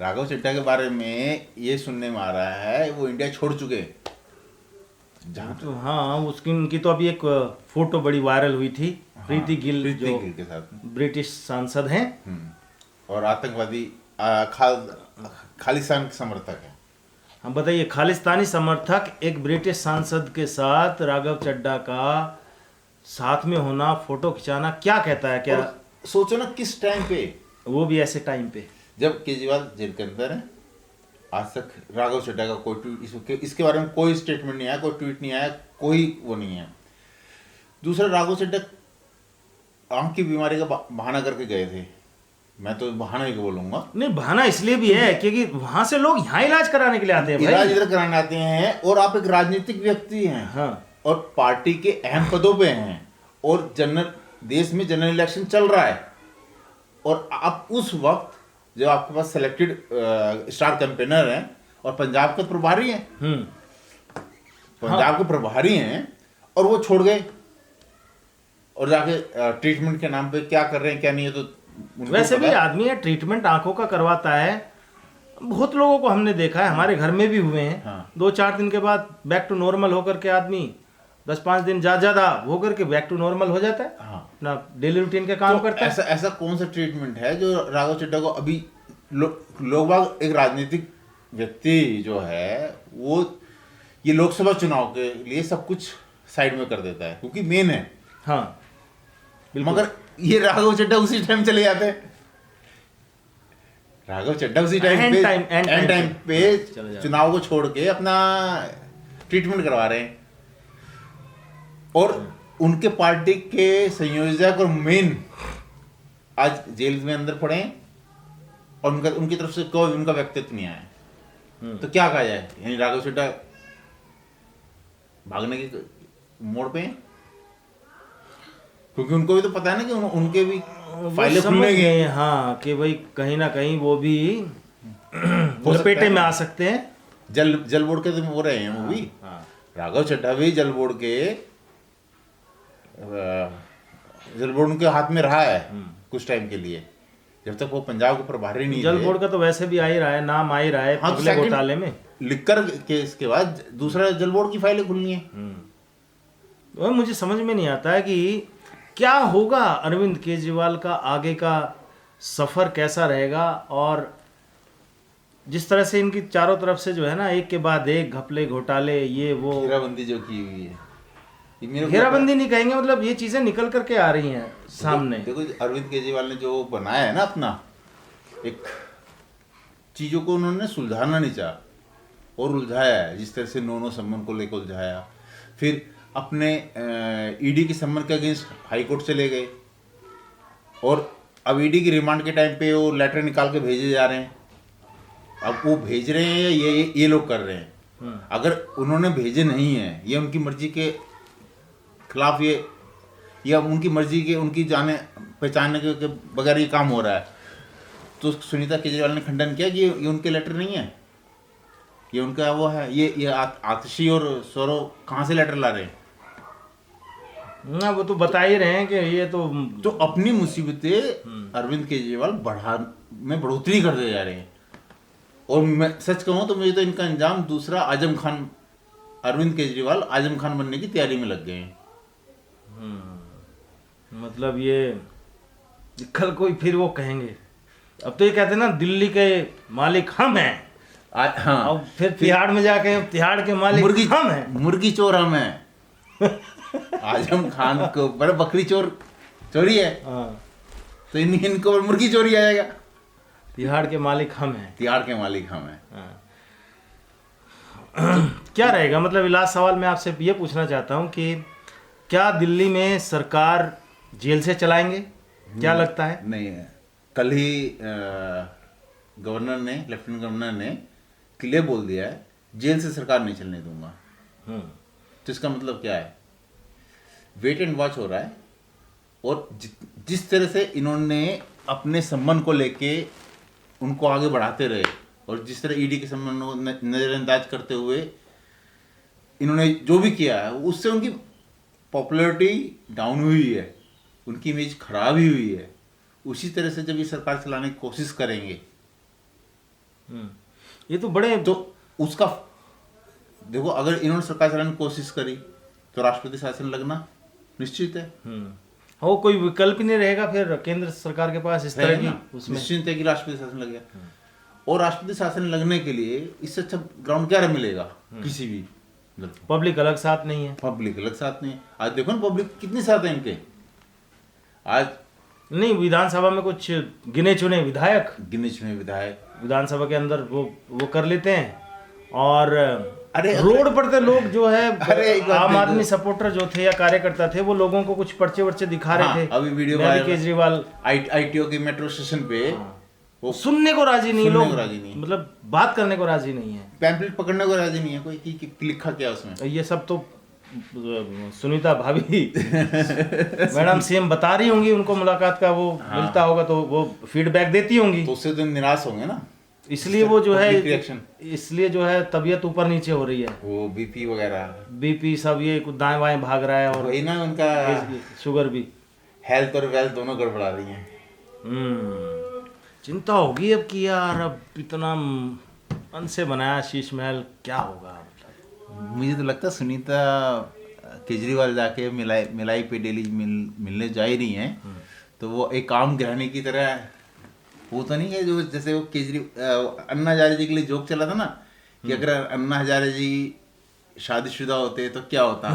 राघव चड्ढा के बारे में ये सुनने में आ रहा है वो इंडिया छोड़ चुके हैं। जहाँ तो हाँ, उसकी उनकी तो अभी एक फोटो बड़ी वायरल हुई थी। प्रीति गिल प्रीति जो गिल के साथ में। ब्रिटिश सांसद हैं और आतंकवादी खालिस्तान के समर्थक है। हम बताइए, खालिस्तानी समर्थक एक ब्रिटिश सांसद के साथ राघव चड्ढा का साथ में होना, फोटो खिंचाना, क्या कहता है? क्या सोचो ना किस टाइम पे, वो भी ऐसे टाइम पे जब केजरीवाल जेल के अंदर है। आज तक राघव चड्ढा का कोई ट्वीट, इसके बारे में कोई स्टेटमेंट नहीं आया, कोई ट्वीट नहीं आया, कोई वो नहीं है। दूसरा, राघव चड्ढा आंख की बीमारी का बहाना करके गए थे। मैं तो बहाना ही बोलूंगा। नहीं, बहाना इसलिए भी है क्योंकि वहां से लोग यहाँ इलाज कराने के लिए आते हैं भाई। इलाज इधर कराने आते हैं और आप एक राजनीतिक व्यक्ति हैं। हाँ। और पार्टी के अहम पदों पे हैं और देश में जनरल इलेक्शन चल रहा है और आप उस वक्त जब आपके पास सिलेक्टेड स्टार कैंपेनर हैं और पंजाब के प्रभारी हैं, पंजाब के प्रभारी हैं, और वो छोड़ गए और जाके ट्रीटमेंट के नाम पे क्या कर रहे हैं क्या नहीं है तो वैसे भी आदमी है, ट्रीटमेंट आंखों का करवाता है। बहुत लोगों को हमने देखा है, हमारे घर में भी हुए हैं। हाँ। 2-4 दिन के बाद बैक टू नॉर्मल होकर के आदमी 10-5 दिन ज्यादा होकर के बैक टू नॉर्मल हो जाता है। हाँ। अपना डेली रूटीन के काम करता है। ऐसा कौन सा ट्रीटमेंट है जो राघव चड्ढा को अभी लोग बाग, एक राजनीतिक व्यक्ति जो है वो ये लोकसभा चुनाव के लिए सब कुछ साइड में कर देता है क्योंकि मेन है। हाँ बिल्कुल। मगर ये राघव चड्ढा उसी टाइम चले जाते हैं। राघव चड्ढा उसी टाइम पे चुनाव को छोड़ के अपना ट्रीटमेंट करवा रहे हैं और उनके पार्टी के संयोजक और मेन आज जेल में अंदर पड़े हैं और उनकी तरफ से कोई उनका व्यक्तित्व नहीं आया। तो क्या कहा जाए, यानी राघव चड्ढा भागने के मोड़ पे हैं क्योंकि उनको भी तो पता है ना कि उनके भी फाइलें खुलेंगे। हाँ, कि भाई कहीं ना कहीं वो भी लपेटे में आ सकते हैं। जल बोर्ड के तो हो रहे हैं वो भी। राघव चड्ढा भी जल बोर्ड उनके हाथ में रहा है कुछ टाइम के लिए, जब तक वो पंजाब के प्रभारी नहीं। जल बोर्ड का तो वैसे भी आ ही रहा है, नाम आ ही रहा है। हाँ, अगले घोटाले में लिकर केस के बाद दूसरा जल बोर्ड की फाइलें खुलनी है। वो मुझे समझ में नहीं आता है कि क्या होगा अरविंद केजरीवाल का आगे का सफर कैसा रहेगा। और जिस तरह से इनकी चारों तरफ से जो है ना, एक के बाद एक घपले घोटाले, ये वो घेराबंदी जो की हुई है, घेराबंदी नहीं कहेंगे, मतलब ये चीजें निकल करके आ रही हैं सामने। देखो अरविंद केजरीवाल ने जो बनाया है ना अपना एक चीजों को, उन्होंने सुलझाना नहीं चाहा और उलझाया है। जिस तरह से नो सम्मन को लेकर उलझाया, फिर अपने ईडी के सम्मन के अगेंस्ट हाई कोर्ट चले गए और अब ईडी की रिमांड के टाइम पे वो लेटर निकाल के भेजे जा रहे हैं। अब वो भेज रहे हैं या ये लोग कर रहे हैं। अगर उन्होंने भेजे नहीं है, ये उनकी मर्जी के खिलाफ ये या उनकी मर्जी के उनकी जाने पहचानने के बगैर ये काम हो रहा है, तो सुनीता केजरीवाल ने खंडन किया कि ये उनके लेटर नहीं है, ये उनका वो है। ये आतिशी और सौरव कहाँ से लेटर ला रहे हैं? ना, वो तो बता ही रहे हैं कि ये तो अपनी मुसीबतें अरविंद केजरीवाल बढ़ोतरी करते जा रहे हैं। और मैं सच कहूँ तो मुझे तो इनका अंजाम दूसरा आजम खान, अरविंद केजरीवाल आजम खान बनने की तैयारी में लग गए हैं। मतलब ये कल कोई फिर वो कहेंगे, अब तो ये कहते हैं ना दिल्ली के मालिक हम हैं। हाँ, अब फिर तिहाड़ में जाके तिहाड़ के मालिक हम हैं, मुर्गी चोर हम हैं। आजम खान को बड़ा बकरी चोरी है। तो इनको मुर्गी चोरी आएगा। तिहाड़ के मालिक हम हैं, तिहाड़ के मालिक हम हैं। क्या रहेगा, मतलब लास्ट सवाल मैं आपसे ये पूछना चाहता हूँ कि क्या दिल्ली में सरकार जेल से चलाएंगे? क्या लगता है? नहीं, कल ही गवर्नर ने, लेफ्टिनेंट गवर्नर ने क्लियर बोल दिया है जेल से सरकार नहीं चलने दूंगा। तो इसका मतलब क्या है? वेट एंड वॉच हो रहा है। और जिस तरह से इन्होंने अपने संबंध को लेके उनको आगे बढ़ाते रहे और जिस तरह ईडी के संबंध को नज़रअंदाज करते हुए इन्होंने जो भी किया है, उससे उनकी पॉपुलैरिटी डाउन हुई है, उनकी इमेज खराब ही हुई है। उसी तरह से जब ये सरकार चलाने की कोशिश करेंगे ये तो बड़े तो उसका देखो, अगर इन्होंने सरकार चलाने की कोशिश करी तो राष्ट्रपति शासन लगना निश्चित है। वो कोई विकल्प ही नहीं रहेगा फिर केंद्र सरकार के पास इस तरह है ना? की उसमें। निश्चित है कि राष्ट्रपति शासन लग गया। और राष्ट्रपति शासन लगने के लिए इससे अच्छा ग्राउंड क्या मिलेगा किसी भी, पब्लिक अलग साथ नहीं है। पब्लिक अलग साथ नहीं है। आज देखो ना पब्लिक कितनी साथ है इनके। आज नहीं, विधानसभा में कुछ गिने चुने विधायक गिने चुने विधायक विधानसभा के अंदर वो कर लेते हैं, और अरे रोड पर तो लोग जो है अरे एक बात आम देखो। आदमी सपोर्टर जो थे या कार्यकर्ता थे, वो लोगों को कुछ पर्चे वर्चे दिखा रहे हाँ, थे। अभी वीडियो मैं भी वायरल- केजरीवाल आईटीओ के मेट्रो स्टेशन पे वो सुनने को राजी नहीं, सुनने लोग को राजी नहीं। मतलब बात करने को राजी नहीं है। पैम्पलेट पकड़ने को राजी नहीं है कोई कि लिखा क्या उसमें। ये सब तो सुनीता भाभी मैडम सीएम बता रही होंगी, उनको मुलाकात का वो मिलता होगा तो वो फीडबैक देती होंगी, तो उससे तो निराश होंगे ना, इसलिए वो जो है public reaction। इसलिए जो है तबीयत ऊपर नीचे हो रही है, वो बीपी वगैरह, बीपी सब ये कुछ दाएं बाएं भाग रहा है, और वही ना उनका शुगर भी। हेल्थ और वेल्थ दोनों गड़बड़ा रही हैं। चिंता होगी अब कि यार अब इतना मन से बनाया शीश महल, क्या होगा। मुझे तो लगता है सुनीता केजरीवाल जाके मिलाई पे डेली मिलने जा ही रही हैं, तो वो एक आम गृहिणी की तरह, वो तो नहीं है जो जैसे वो अन्ना हजारे जी के लिए जोक चला था ना कि अगर अन्ना हजारे जी शादीशुदा होते तो क्या होता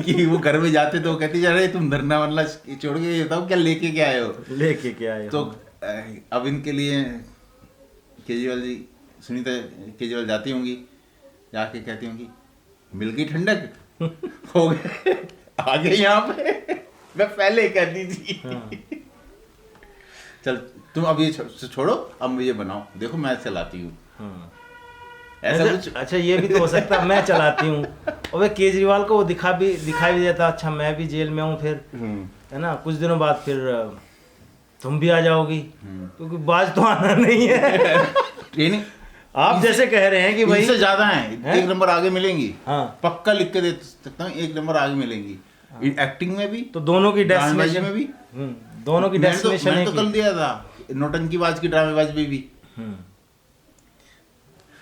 कि वो घर में जाते तो वो कहती जा रहे तुम धरना वरना छोड़ के ये बताओ क्या लेके क्या आए हो, लेके क्या आए हो। तो अब इनके लिए केजरीवाल जी, सुनीता केजरीवाल जाती होंगी, जाके कहती होंगी मिल गई ठंडक हो गए आ गए यहाँ पे, मैं पहले कह दी थी। चल तुम अब ये छोड़ो, अब मुझे बनाओ, देखो मैं चलाती हूँ ऐसा कुछ। अच्छा ये भी तो हो सकता है मैं चलाती हूँ, और वे केजरीवाल को वो दिखाई भी देता, अच्छा मैं भी जेल में हूँ फिर, है ना, कुछ दिनों बाद फिर तुम भी आ जाओगी, क्योंकि बाज तो आना नहीं है। ट्रेनिंग आप जैसे कह रहे हैं कि भाई इससे ज्यादा है, एक नंबर आगे मिलेंगी। हाँ। पक्का लिख के दे सकता हूँ, एक नंबर आगे मिलेंगी। एक्टिंग में भी तो दोनों की ड्रामेबाजी डेस्टिनेशन में भी। दोनों की डेस्टिनेशन मैंने तो कल दिया था नौटंकीबाज की ड्रामेबाज में भी।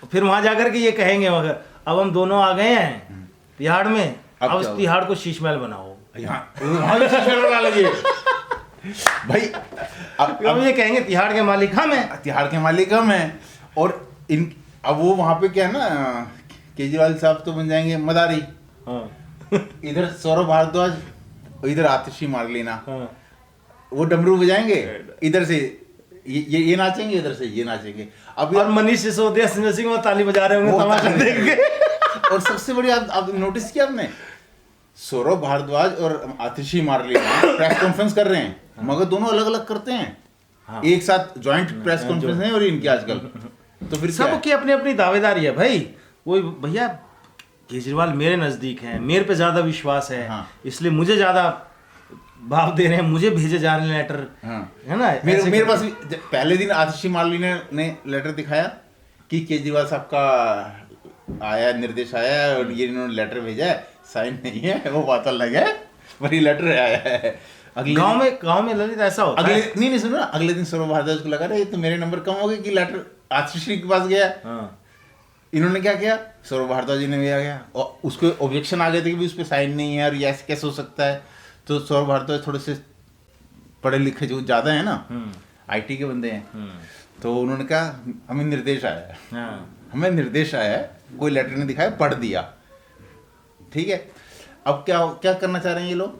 फिर वहां जाकर के ये कहेंगे मगर अब हम दोनों आ गए हैं तिहाड़ में, अब अब उस क्या होगा? तिहाड़ को शीश महल बनाओ। वहाँ भी शीशे लगा लगे भाई। अब ये कहेंगे तिहाड़ के मालिक हम हैं। तिहाड़ के मालिक हम हैं, और इन अब वो वहाँ पे क्या है ना, केजरीवाल साहब तो बन जाएंगे मदारी, इधर सौरभ भारद्वाज, इधर आतिशी मार्लिना, वो डमरू बजाएंगे, इधर से ये नाचेंगे, इधर से ये नाचेंगे। अब और मनीष सिसोदिया, संजय सिंह वो ताली बजा रहे होंगे तमाशा देख के। और सबसे बड़ी आप नोटिस किया आपने, सौरभ भारद्वाज और आतिशी मार्लिना प्रेस कॉन्फ्रेंस कर रहे हैं, मगर दोनों अलग अलग करते हैं। हाँ। एक साथ ज्वाइंट प्रेस कॉन्फ्रेंस है और इनकी आजकल, तो फिर क्या है? सबकी अपनी अपनी दावेदारी है भाई। वो भैया केजरीवाल मेरे नजदीक हैं, मेरे पे ज्यादा विश्वास है, हाँ। इसलिए मुझे ज्यादा भाव दे रहे हैं, मुझे भेजे जा रहे हैं लेटर, हाँ। है ना। मेरे पास भी पहले दिन आतिशी मार्लिना ने लेटर दिखाया कि केजरीवाल साहब का आया निर्देश आया है और ये इन्होंने लेटर भेजा है, साइन नहीं है, वो बात अलग है, पर ये लेटर आया है। अगले गांव में ललित ऐसा होता अगले है। नहीं सुनो ना, अगले दिन सौरभ भारद्वाज को लगा रहा है ये तो मेरे नंबर कम हो गए कि लेटर आतिशी के पास गया। हाँ। इन्होंने क्या किया, सौरभ भारद्वाज जी ने भी आ गया, और उसको ऑब्जेक्शन आ गए थे कि उस पर साइन नहीं है और ये ऐसे कैसे हो सकता है। तो सौरभ भारद्वाज थोड़े से पढ़े लिखे जो ज़्यादा है ना, आईटी के बंदे हैं, तो उन्होंने कहा हमें निर्देश आया है, हमें निर्देश आया है, कोई लेटर नहीं दिखाया, पढ़ दिया, ठीक है। अब क्या क्या करना चाह रहे हैं ये लोग,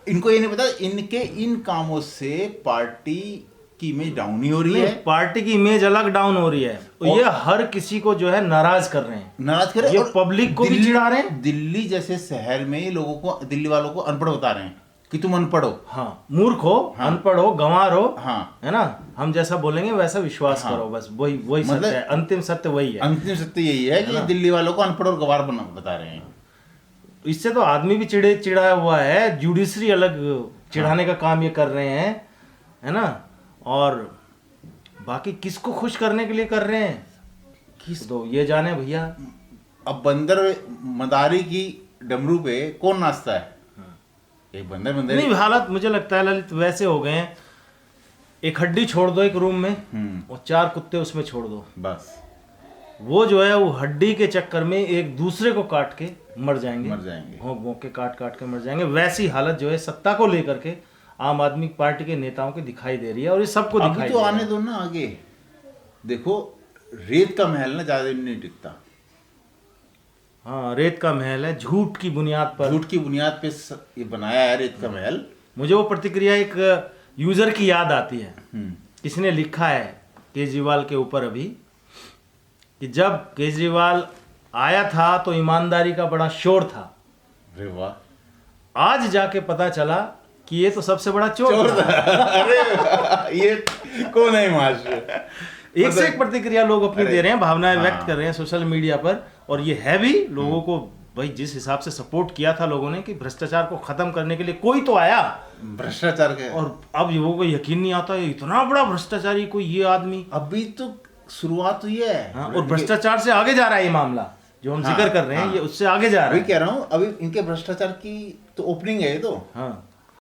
इनको ये नहीं पता इनके इन कामों से पार्टी की इमेज डाउन ही हो रही है, पार्टी की इमेज अलग डाउन हो रही है, और ये हर किसी को जो है नाराज कर रहे हैं, नाराज करे, ये और पब्लिक को भी चिढ़ा रहे हैं। दिल्ली जैसे शहर में लोगों को, दिल्ली वालों को अनपढ़ बता रहे हैं कि तुम अनपढ़ हो, हाँ, मूर्ख हो, अनपढ़ हो, गंवार हो, हाँ, है ना, हम जैसा बोलेंगे वैसा विश्वास हाँ। करो, बस वही मतलब सत्य है, अंतिम सत्य वही है। अंतिम सत्य यही है कि दिल्ली वालों को अनपढ़ और गवार बता रहे हैं। इससे तो आदमी भी चिढ़ाया हुआ है, जुडिशरी अलग चिढ़ाने का काम ये कर रहे हैं, है ना, और बाकी किसको खुश करने के लिए कर रहे हैं, किस तो ये जाने भैया। अब बंदर मदारी की डमरू पे कौन नाचता है, एक बंदर नहीं, हालात मुझे लगता है ललित वैसे हो गए हैं एक हड्डी छोड़ दो एक रूम में और 4 कुत्ते उसमें छोड़ दो, बस वो जो है वो हड्डी के चक्कर में एक दूसरे को काट के मर जाएंगे, भोंक भोंक के काट काट के मर जाएंगे। वैसी हालत जो है सत्ता को लेकर के आम आदमी पार्टी के नेताओं की दिखाई दे रही है, और ये सबको अभी दिखाई तो दे रहा आने है। दो ना आगे। देखो रेत का महल ना ज्यादा दिन नहीं टिकता, हाँ, रेत का महल है, झूठ की बुनियाद पर, झूठ की बुनियाद पे ये बनाया है रेत का महल। मुझे वो प्रतिक्रिया एक यूजर की याद आती है। हम्म, किसने लिखा है केजरीवाल के ऊपर अभी कि जब केजरीवाल आया था तो ईमानदारी का बड़ा शोर था, अरे वाह, आज जाके पता चला कि ये तो सबसे बड़ा चोर था। अरे वाह, ये कौन है मास्टर? एक से एक प्रतिक्रिया लोग अपनी दे रहे हैं, भावनाएं हाँ। व्यक्त कर रहे हैं सोशल मीडिया पर, और ये है भी लोगों को, भाई जिस हिसाब से सपोर्ट किया था लोगों ने कि भ्रष्टाचार को खत्म करने के लिए कोई तो आया, भ्रष्टाचार के और अब लोगों को यकीन नहीं आता है इतना बड़ा भ्रष्टाचारी कोई ये आदमी। अभी तो शुरुआत हुई है। हाँ, और भ्रष्टाचार से आगे जा रहा है ये मामला जो हम हाँ, जिक्र कर रहे हैं, हाँ। ये उससे आगे जा रहा अभी है। कह रहा हूँ, अभी इनके भ्रष्टाचार की तो ओपनिंग है ये तो। हाँ,